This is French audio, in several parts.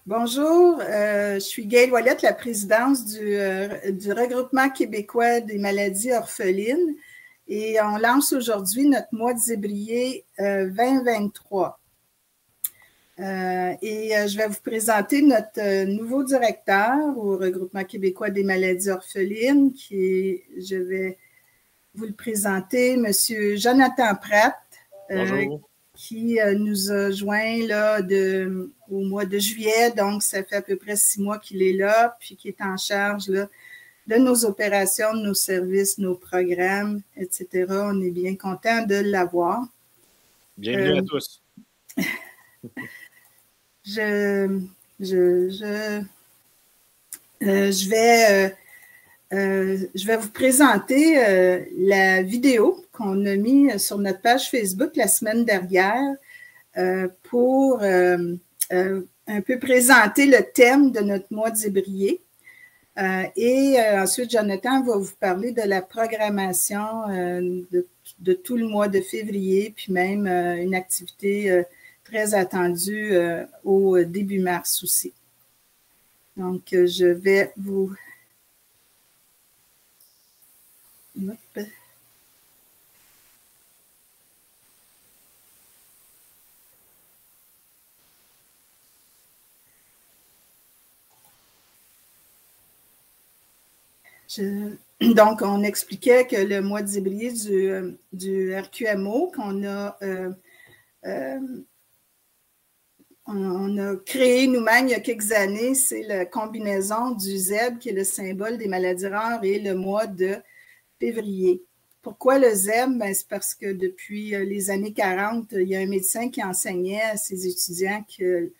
Bonjour, je suis Gaëlle Ouellette, la présidente du Regroupement québécois des maladies orphelines, et on lance aujourd'hui notre mois de zébrier 2023. Je vais vous présenter notre nouveau directeur au Regroupement québécois des maladies orphelines, je vais vous le présenter, M. Jonathan Pratt. Bonjour. Qui nous a joint là, au mois de juillet, donc ça fait à peu près 6 mois qu'il est là, puis qui est en charge là, de nos opérations, de nos services, nos programmes, etc. On est bien content de l'avoir. Bienvenue à tous. Je vais vous présenter la vidéo qu'on a mise sur notre page Facebook la semaine dernière pour un peu présenter le thème de notre mois de zébrier. Ensuite, Jonathan va vous parler de la programmation de tout le mois de février, puis même une activité très attendue au début mars aussi. Donc, je vais vous... Hop. Donc, on expliquait que le mois de zébrier du RQMO qu'on a, on a créé nous-mêmes il y a quelques années, c'est la combinaison du zèbre, qui est le symbole des maladies rares, et le mois de février. Pourquoi le zèbre? Ben, c'est parce que depuis les années 40, il y a un médecin qui enseignait à ses étudiants que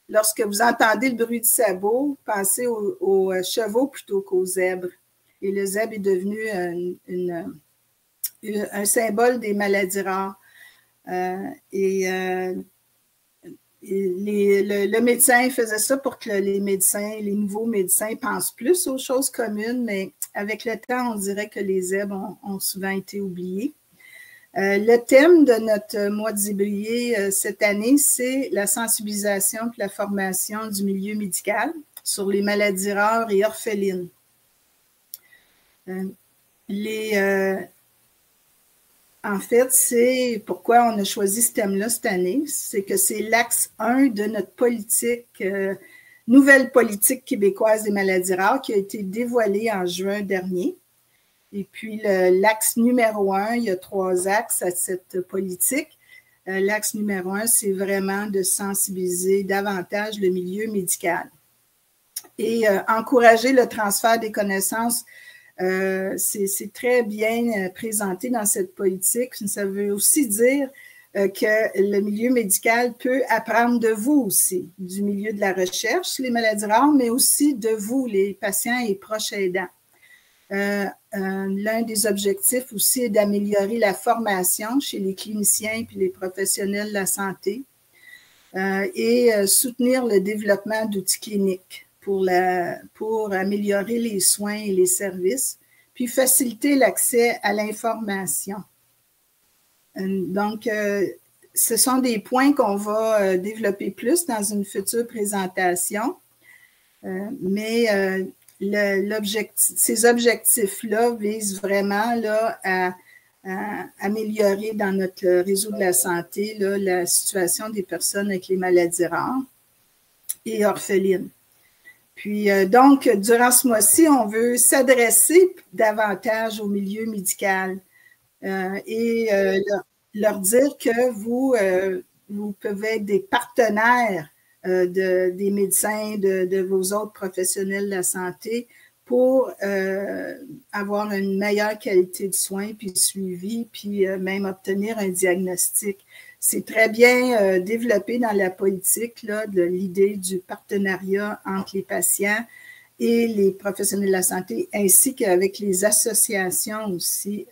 lorsque vous entendez le bruit du sabot, pensez aux chevaux plutôt qu'aux zèbres. Et le zèbre est devenu un symbole des maladies rares. Le médecin faisait ça pour que les nouveaux médecins pensent plus aux choses communes, mais avec le temps, on dirait que les zèbres ont souvent été oubliés. Le thème de notre mois de zébrier cette année, c'est la sensibilisation et la formation du milieu médical sur les maladies rares et orphelines. En fait, c'est pourquoi on a choisi ce thème-là cette année, c'est que c'est l'axe 1 de notre politique, nouvelle politique québécoise des maladies rares qui a été dévoilée en juin dernier. Et puis, l'axe numéro 1, il y a 3 axes à cette politique. L'axe numéro 1, c'est vraiment de sensibiliser davantage le milieu médical et encourager le transfert des connaissances. C'est très bien présenté dans cette politique. Ça veut aussi dire que le milieu médical peut apprendre de vous aussi, du milieu de la recherche, les maladies rares, mais aussi de vous, les patients et proches aidants. L'un des objectifs aussi est d'améliorer la formation chez les cliniciens et les professionnels de la santé et soutenir le développement d'outils cliniques pour améliorer les soins et les services, puis faciliter l'accès à l'information. Donc, ce sont des points qu'on va développer plus dans une future présentation, ces objectifs-là visent vraiment là, à améliorer dans notre réseau de la santé là, la situation des personnes avec les maladies rares et orphelines. Puis, donc, durant ce mois-ci, on veut s'adresser davantage au milieu médical et leur dire que vous pouvez être des partenaires des médecins, de vos autres professionnels de la santé pour avoir une meilleure qualité de soins, puis de suivi, puis même obtenir un diagnostic. C'est très bien développé dans la politique, là, de l'idée du partenariat entre les patients et les professionnels de la santé, ainsi qu'avec les associations aussi,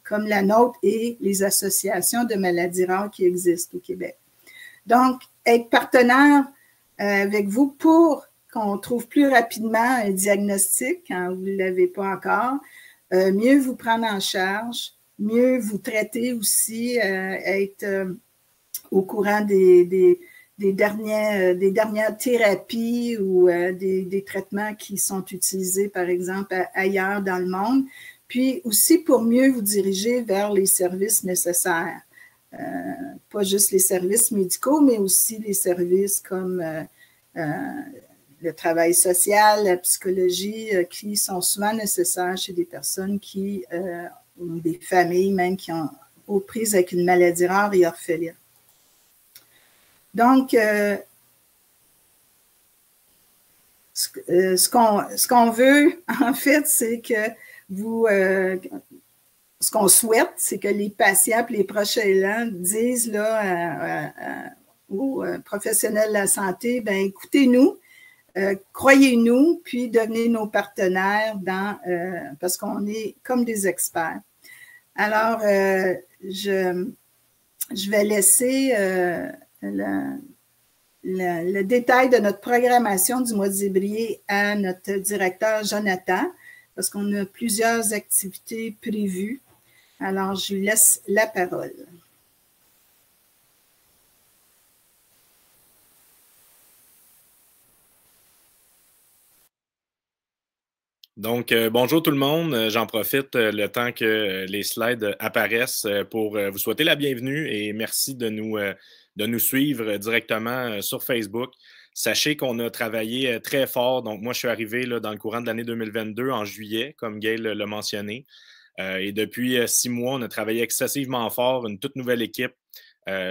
comme la nôtre et les associations de maladies rares qui existent au Québec. Donc, être partenaire avec vous pour qu'on trouve plus rapidement un diagnostic quand vous ne l'avez pas encore, mieux vous prendre en charge, mieux vous traiter aussi, être au courant des des dernières thérapies ou des traitements qui sont utilisés, par exemple, ailleurs dans le monde, puis aussi pour mieux vous diriger vers les services nécessaires. Pas juste les services médicaux, mais aussi les services comme le travail social, la psychologie, qui sont souvent nécessaires chez des personnes qui ont des familles même qui ont aux prises avec une maladie rare et orpheline. Donc, ce qu'on veut, en fait, c'est que vous, ce qu'on souhaite, c'est que les patients et les proches aidants disent là, aux professionnels de la santé, ben écoutez-nous, croyez-nous, puis devenez nos partenaires parce qu'on est comme des experts. Alors, je vais laisser le détail de notre programmation du mois de février à notre directeur Jonathan, parce qu'on a plusieurs activités prévues. Alors, je lui laisse la parole. Donc, bonjour tout le monde. J'en profite le temps que les slides apparaissent pour vous souhaiter la bienvenue et merci de nous suivre directement sur Facebook. Sachez qu'on a travaillé très fort. Donc, moi, je suis arrivé là, dans le courant de l'année 2022 en juillet, comme Gail l'a mentionné. Et depuis 6 mois, on a travaillé excessivement fort, une toute nouvelle équipe,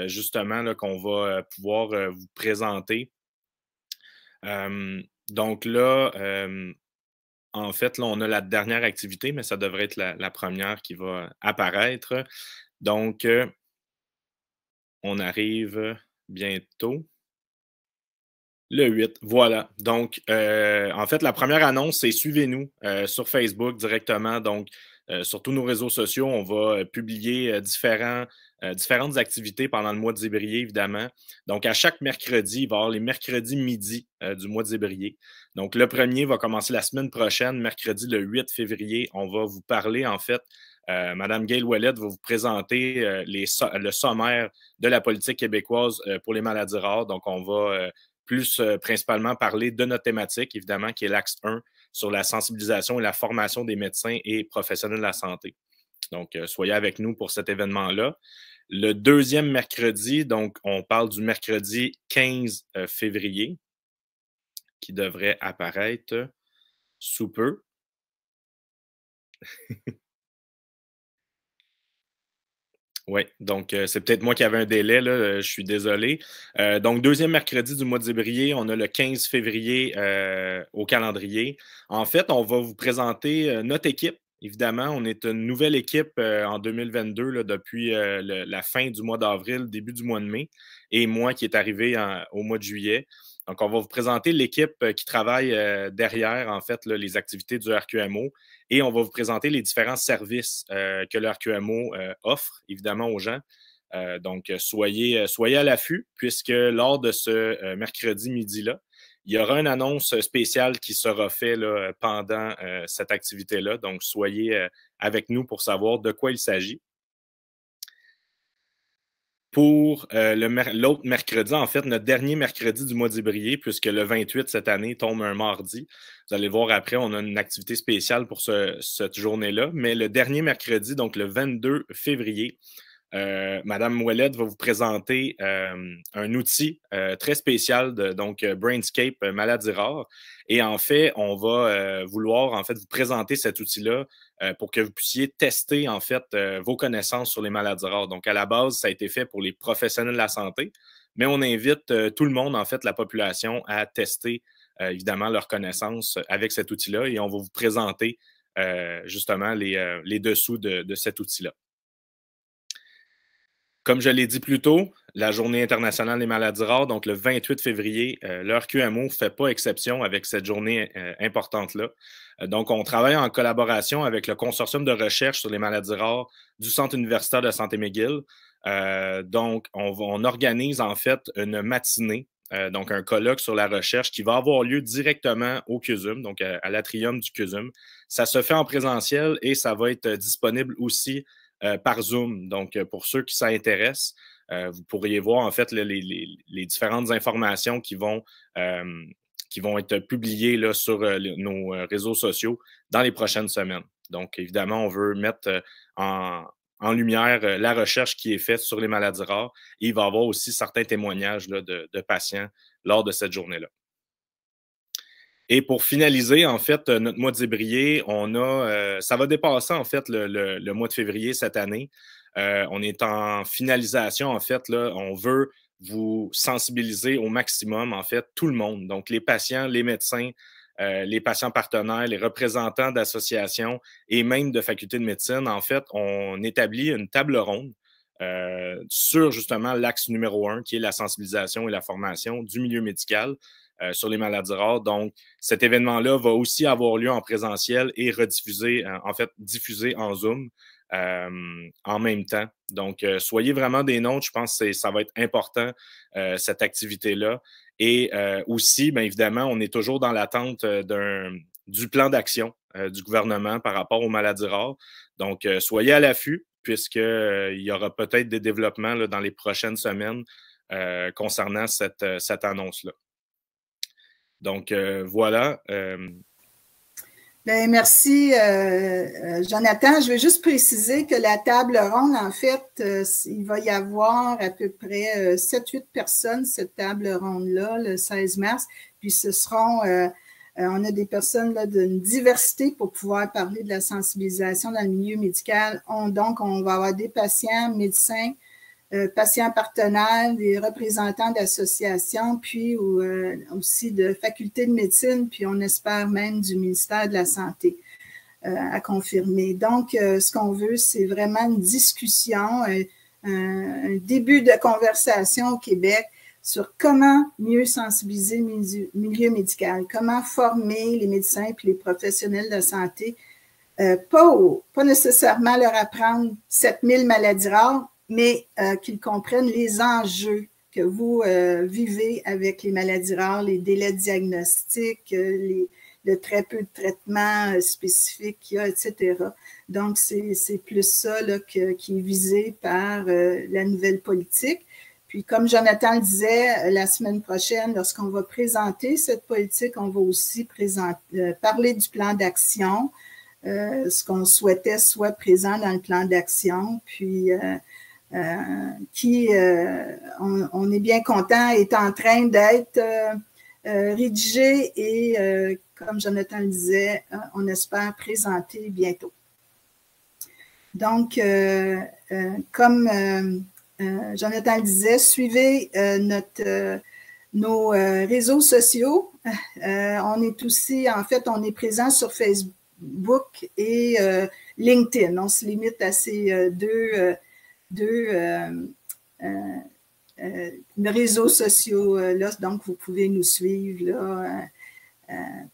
justement, là, qu'on va pouvoir vous présenter. Donc là, en fait, là, on a la dernière activité, mais ça devrait être la première qui va apparaître. Donc, on arrive bientôt. Le 8, voilà. Donc, en fait, la première annonce, c'est suivez-nous sur Facebook directement. Donc, sur tous nos réseaux sociaux, on va publier différentes activités pendant le mois de février, évidemment. Donc, à chaque mercredi, il va y avoir les mercredis midi du mois de février. Donc, le premier va commencer la semaine prochaine, mercredi le 8 février. On va vous parler, en fait, Madame Gail Ouellette va vous présenter le sommaire de la politique québécoise pour les maladies rares. Donc, on va principalement parler de notre thématique, évidemment, qui est l'axe 1 sur la sensibilisation et la formation des médecins et professionnels de la santé. Donc, soyez avec nous pour cet événement-là. Le deuxième mercredi, donc, on parle du mercredi 15 février, qui devrait apparaître sous peu. Oui, donc c'est peut-être moi qui avais un délai, là, je suis désolé. Donc, deuxième mercredi du mois de février, on a le 15 février au calendrier. En fait, on va vous présenter notre équipe. Évidemment, on est une nouvelle équipe en 2022 là, depuis la fin du mois d'avril, début du mois de mai, et moi qui est arrivé au mois de juillet. Donc, on va vous présenter l'équipe qui travaille derrière, en fait, là, les activités du RQMO. Et on va vous présenter les différents services que le RQMO offre, évidemment, aux gens. Donc, soyez à l'affût, puisque lors de ce mercredi midi-là, il y aura une annonce spéciale qui sera faite là, pendant cette activité-là. Donc, soyez avec nous pour savoir de quoi il s'agit. Pour l'autre mercredi, en fait, notre dernier mercredi du mois de février, puisque le 28 cette année tombe un mardi. Vous allez voir après, on a une activité spéciale pour cette journée-là. Mais le dernier mercredi, donc le 22 février, Madame Ouellette va vous présenter un outil très spécial, donc Brainscape Maladies rares. Et en fait, on va vouloir en fait vous présenter cet outil-là pour que vous puissiez tester en fait vos connaissances sur les maladies rares. Donc, à la base, ça a été fait pour les professionnels de la santé, mais on invite tout le monde, en fait, la population, à tester évidemment leurs connaissances avec cet outil-là et on va vous présenter justement les dessous de cet outil-là. Comme je l'ai dit plus tôt, la Journée internationale des maladies rares, donc le 28 février, le RQMO ne fait pas exception avec cette journée importante-là. Donc, on travaille en collaboration avec le consortium de recherche sur les maladies rares du Centre universitaire de santé McGill. Donc, on organise en fait une matinée, donc un colloque sur la recherche qui va avoir lieu directement au CUSUM, donc à l'atrium du CUSUM. Ça se fait en présentiel et ça va être disponible aussi par Zoom. Donc, pour ceux qui s'intéressent, vous pourriez voir, en fait, là, les différentes informations qui vont être publiées là, sur nos réseaux sociaux dans les prochaines semaines. Donc, évidemment, on veut mettre en lumière la recherche qui est faite sur les maladies rares. Et il va y avoir aussi certains témoignages là, de patients lors de cette journée-là. Et pour finaliser, en fait, notre mois de zébrier, ça va dépasser, en fait, le mois de février cette année. On est en finalisation, en fait, là. On veut vous sensibiliser au maximum, en fait, tout le monde. Donc, les patients, les médecins, les patients partenaires, les représentants d'associations et même de facultés de médecine. En fait, on établit une table ronde sur, justement, l'axe numéro 1, qui est la sensibilisation et la formation du milieu médical sur les maladies rares. Donc, cet événement-là va aussi avoir lieu en présentiel et rediffusé, diffusé en Zoom en même temps. Donc, soyez vraiment des nôtres. Je pense que ça va être important, cette activité-là. Et aussi, bien évidemment, on est toujours dans l'attente du plan d'action du gouvernement par rapport aux maladies rares. Donc, soyez à l'affût, puisqu'il y aura peut-être des développements là, dans les prochaines semaines concernant cette annonce-là. Donc, voilà. Bien, merci, Jonathan. Je veux juste préciser que la table ronde, en fait, il va y avoir à peu près 7-8 personnes, cette table ronde-là, le 16 mars. Puis ce seront, on a des personnes d'une diversité pour pouvoir parler de la sensibilisation dans le milieu médical. Donc, on va avoir des patients, médecins, patients partenaires, des représentants d'associations, puis aussi de facultés de médecine, puis on espère même du ministère de la Santé à confirmer. Donc, ce qu'on veut, c'est vraiment une discussion, un début de conversation au Québec sur comment mieux sensibiliser le milieu médical, comment former les médecins et les professionnels de santé, pas nécessairement leur apprendre 7000 maladies rares, mais qu'ils comprennent les enjeux que vous vivez avec les maladies rares, les délais diagnostiques, le très peu de traitements spécifiques qu'il y a, etc. Donc, c'est plus ça là, qui est visé par la nouvelle politique. Puis, comme Jonathan le disait, la semaine prochaine, lorsqu'on va présenter cette politique, on va aussi parler du plan d'action, ce qu'on souhaitait soit présent dans le plan d'action, puis on est bien content, est en train d'être rédigé et, comme Jonathan le disait, on espère présenter bientôt. Donc, comme Jonathan le disait, suivez nos réseaux sociaux. On est aussi, en fait, on est présent sur Facebook et LinkedIn. On se limite à ces deux réseaux sociaux là, donc vous pouvez nous suivre là,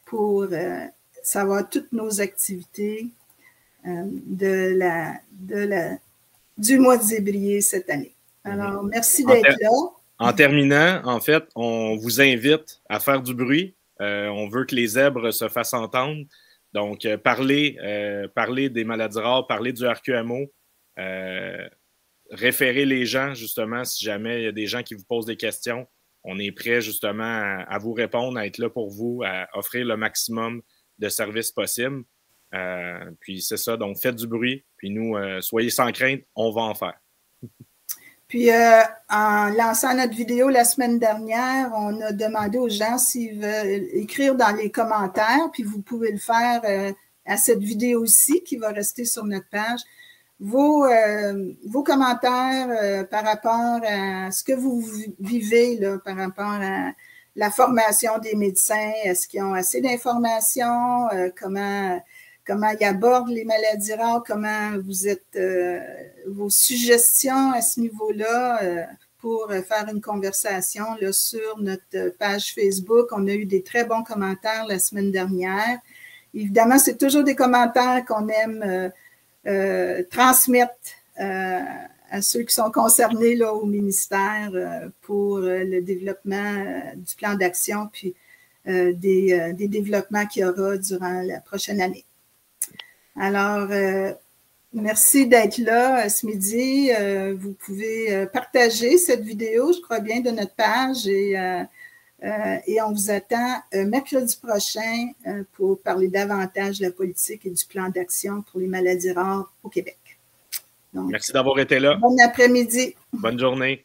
pour savoir toutes nos activités du mois de zébrier cette année. Alors, merci d'être là. En terminant, en fait, on vous invite à faire du bruit. On veut que les zèbres se fassent entendre. Donc, parlez des maladies rares, parlez du RQMO. Référer les gens, justement, si jamais il y a des gens qui vous posent des questions. On est prêt, justement, à vous répondre, à être là pour vous, à offrir le maximum de services possibles. Puis c'est ça, donc faites du bruit. Puis nous, soyez sans crainte, on va en faire. Puis, en lançant notre vidéo la semaine dernière, on a demandé aux gens s'ils veulent écrire dans les commentaires, puis vous pouvez le faire à cette vidéo-ci qui va rester sur notre page. Vos commentaires par rapport à ce que vous vivez, là, par rapport à la formation des médecins, est-ce qu'ils ont assez d'informations, comment ils abordent les maladies rares, comment vous êtes, vos suggestions à ce niveau-là pour faire une conversation là, sur notre page Facebook. On a eu des très bons commentaires la semaine dernière. Évidemment, c'est toujours des commentaires qu'on aime transmettre à ceux qui sont concernés là, au ministère pour le développement du plan d'action puis des développements qu'il y aura durant la prochaine année. Alors, Merci d'être là ce midi. Vous pouvez partager cette vidéo, je crois bien, de notre page et on vous attend mercredi prochain pour parler davantage de la politique et du plan d'action pour les maladies rares au Québec. Donc, merci d'avoir été là. Bon après-midi. Bonne journée.